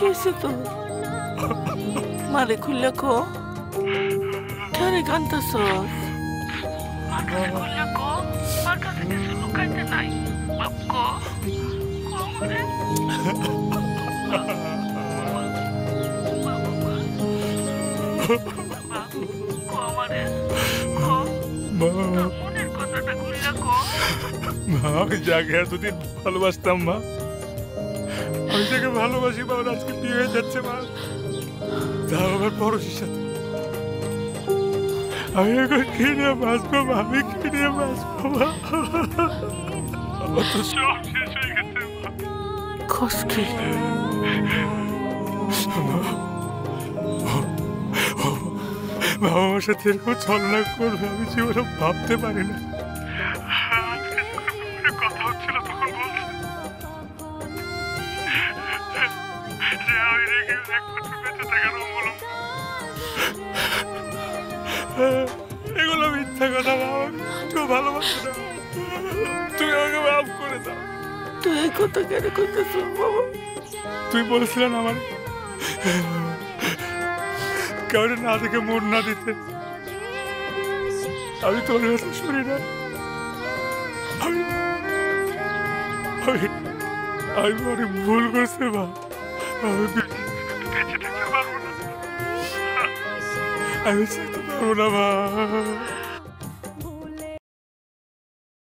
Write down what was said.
হয়েছে তো? মারে খুললে কো, কেনে কান্তাছস? মার কাছে খুললে কো, মার কাছে কিছু লুকাইতে নাই। বাপ কো, কো আমারে। কো আমারে, কো। মনের কথাটা খুললে কো। মা, আমি যাকে এতদিন ভালোবাসতাম মা, আমি যাকে ভালোবাসি মা, আজকে বিয়ে হয়ে যাচ্ছে মা, তাও আমার পড়শির সাথে। আমি এখন কি নিয়ে বাঁচবো মা? আমি কি নিয়ে বাঁচবো মা? আমার তো সব শেষ হয়ে গেছে মা। কষ্টি বাবা আমার সাথে এরকম ছলনা করবে আমি জীবনে ভাবতে পারি না। আজকে যখন কথা হচ্ছিল তখন বলছে যে আমি রেখে একমাত্র বেঁচে থাকার অবলম্বন। এগুলো মিথ্যা কথা মা, আমাকে একটু ভালোবাসো না, তুমি আমাকে মাফ করে দাও। তুই এই কথা কেন করতেছ বাবা? তুই বলছিলে না আমার কাউরে না দেখে মন না দিতে, আমি তোর কথা শুনি না। আমি অনেক ভুল করছি মা, আমি বেঁচে থাকতে পারবো না, আমি থাকতে পারবো না মা।